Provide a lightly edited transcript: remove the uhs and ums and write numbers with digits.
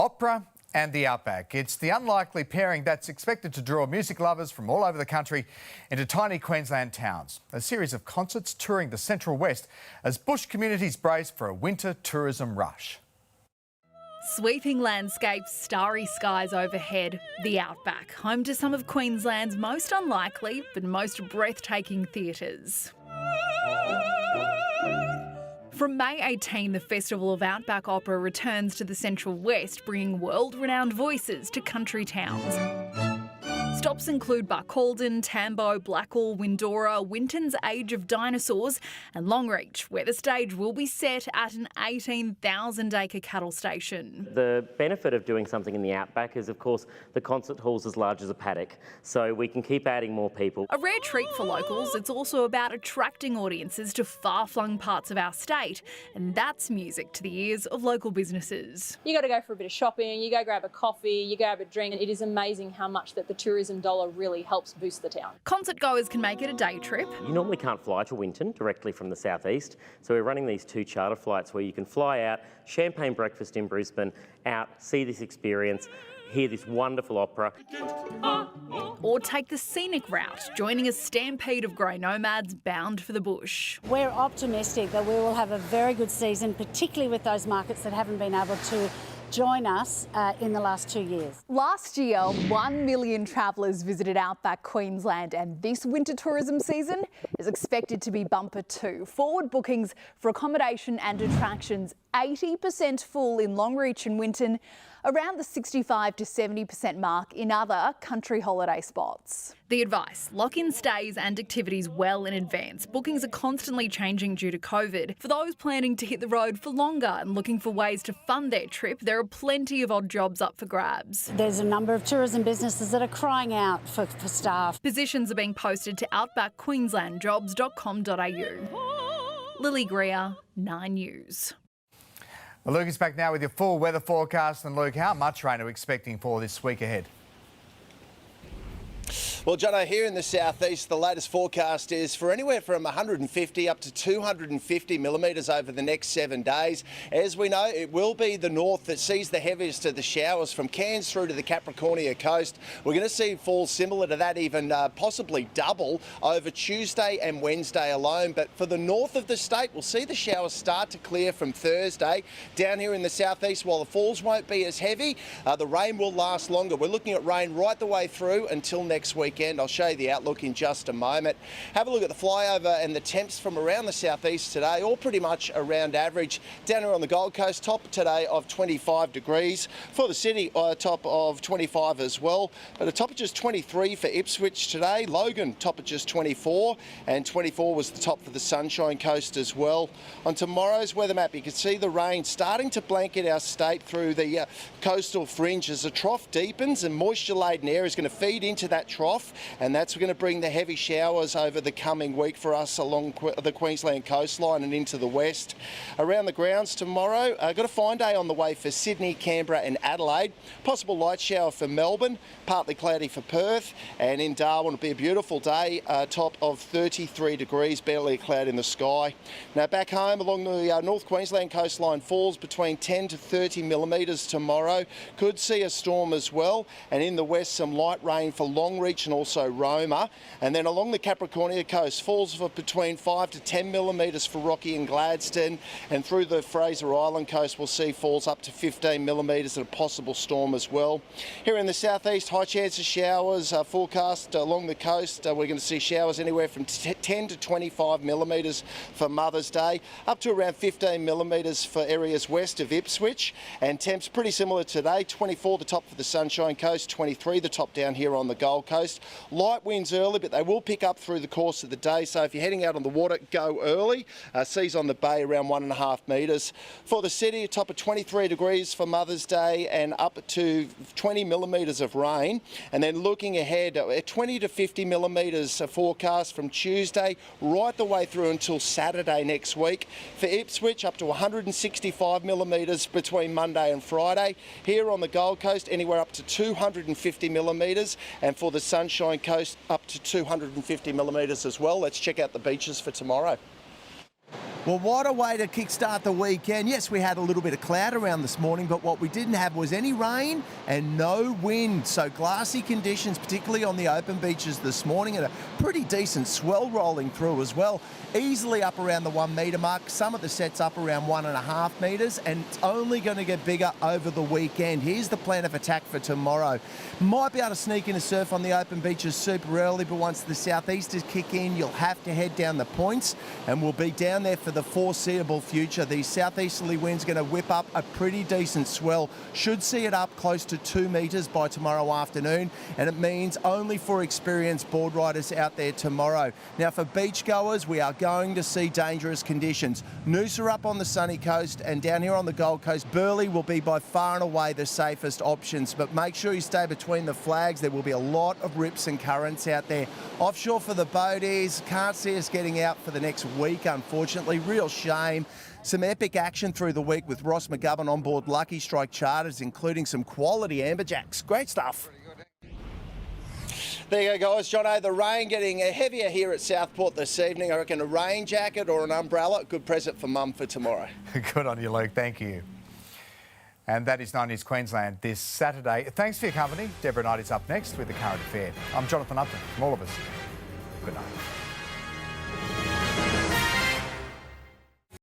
opera and the outback. It's the unlikely pairing that's expected to draw music lovers from all over the country into tiny Queensland towns. A series of concerts touring the Central West as bush communities brace for a winter tourism rush. Sweeping landscapes, starry skies overhead, the outback, home to some of Queensland's most unlikely but most breathtaking theatres. From May 18, the Festival of Outback Opera returns to the Central West, bringing world-renowned voices to country towns. Stops include Barcaldine, Tambo, Blackall, Windora, Winton's Age of Dinosaurs and Longreach, where the stage will be set at an 18,000-acre cattle station. The benefit of doing something in the outback is, of course, the concert hall's as large as a paddock, so we can keep adding more people. A rare treat for locals, it's also about attracting audiences to far-flung parts of our state, and that's music to the ears of local businesses. You got to go for a bit of shopping, you go grab a coffee, you grab a drink, and it is amazing how much that the tourism dollar really helps boost the town. Concert goers can make it a day trip. You normally can't fly to Winton directly from the southeast, so we're running these 2 charter flights where you can fly out, champagne breakfast in Brisbane, out, see this experience, hear this wonderful opera. Or take the scenic route, joining a stampede of grey nomads bound for the bush. We're optimistic that we will have a very good season, particularly with those markets that haven't been able to join us in the last 2 years. Last year, 1 million travellers visited Outback Queensland, and this winter tourism season is expected to be bumper too. Forward bookings for accommodation and attractions 80% full in Longreach and Winton, around the 65 to 70% mark in other country holiday spots. The advice: lock in stays and activities well in advance. Bookings are constantly changing due to COVID. For those planning to hit the road for longer and looking for ways to fund their trip, there are plenty of odd jobs up for grabs. There's a number of tourism businesses that are crying out for staff. Positions are being posted to outbackqueenslandjobs.com.au. Lily Greer, 9 News. Well, Luke is back now with your full weather forecast. And Luke, how much rain are we expecting for this week ahead? Well, Jono, here in the southeast, the latest forecast is for anywhere from 150 up to 250 millimetres over the next 7 days. As we know, it will be the north that sees the heaviest of the showers from Cairns through to the Capricornia coast. We're going to see falls similar to that, even possibly double over Tuesday and Wednesday alone. But for the north of the state, we'll see the showers start to clear from Thursday. Down here in the southeast, while the falls won't be as heavy, the rain will last longer. We're looking at rain right the way through until next weekend. I'll show you the outlook in just a moment. Have a look at the flyover and the temps from around the southeast today, all pretty much around average. Down here on the Gold Coast, top today of 25 degrees. For the city, top of 25 as well. But a top of just 23 for Ipswich today. Logan, top of just 24. And 24 was the top for the Sunshine Coast as well. On tomorrow's weather map, you can see the rain starting to blanket our state through the coastal fringe as the trough deepens and moisture-laden air is going to feed into that trough. And that's going to bring the heavy showers over the coming week for us along the Queensland coastline and into the west. Around the grounds tomorrow, got a fine day on the way for Sydney, Canberra and Adelaide. Possible light shower for Melbourne, partly cloudy for Perth, and in Darwin it'll be a beautiful day, top of 33 degrees, barely a cloud in the sky. Now back home along the North Queensland coastline, falls between 10 to 30 millimetres tomorrow. Could see a storm as well, and in the west some light rain for Longreach and also Roma. And then along the Capricornia coast, falls for between 5 to 10 millimetres for Rocky and Gladstone, and through the Fraser Island coast we'll see falls up to 15 millimetres and a possible storm as well. Here in the southeast, high chance of showers forecast along the coast. We're going to see showers anywhere from 10 to 25 millimetres for Mother's Day, up to around 15 millimetres for areas west of Ipswich, and temps pretty similar today. 24 the top for the Sunshine Coast, 23 the top down here on the Gold Coast. Light winds early, but they will pick up through the course of the day, so if you're heading out on the water, go early. Seas on the bay around 1.5 metres. For the city, a top of 23 degrees for Mother's Day and up to 20 millimetres of rain. And then looking ahead, 20 to 50 millimetres forecast from Tuesday right the way through until Saturday next week. For Ipswich, up to 165 millimetres between Monday and Friday. Here on the Gold Coast, anywhere up to 250 millimetres, and for the Sunshine Coast up to 250 millimetres as well. Let's check out the beaches for tomorrow. Well, what a way to kickstart the weekend. Yes, we had a little bit of cloud around this morning, but what we didn't have was any rain and no wind. So glassy conditions, particularly on the open beaches this morning, and a pretty decent swell rolling through as well. Easily up around the 1 metre mark. Some of the sets up around 1.5 metres, and it's only going to get bigger over the weekend. Here's the plan of attack for tomorrow. Might be able to sneak in a surf on the open beaches super early, but once the southeasters kick in, you'll have to head down the points, and we'll be down there for the foreseeable future. These southeasterly winds going to whip up a pretty decent swell. Should see it up close to 2 metres by tomorrow afternoon, and it means only for experienced board riders out there tomorrow. Now for beachgoers, we are going to see dangerous conditions. Noosa up on the sunny coast, and down here on the Gold Coast, Burleigh will be by far and away the safest options, but make sure you stay between the flags. There will be a lot of rips and currents out there. Offshore for the boaties, can't see us getting out for the next week, unfortunately. Real shame. Some epic action through the week with Ross McGovern on board Lucky Strike charters, including some quality amberjacks. Great stuff. There you go, guys. Jono, the rain getting heavier here at Southport this evening. I reckon a rain jacket or an umbrella, good present for Mum for tomorrow. Good on you, Luke. Thank you. And that is 9 News Queensland this Saturday. Thanks for your company. Deborah Knight is up next with the current affair. I'm Jonathan Uptin. From all of us, good night.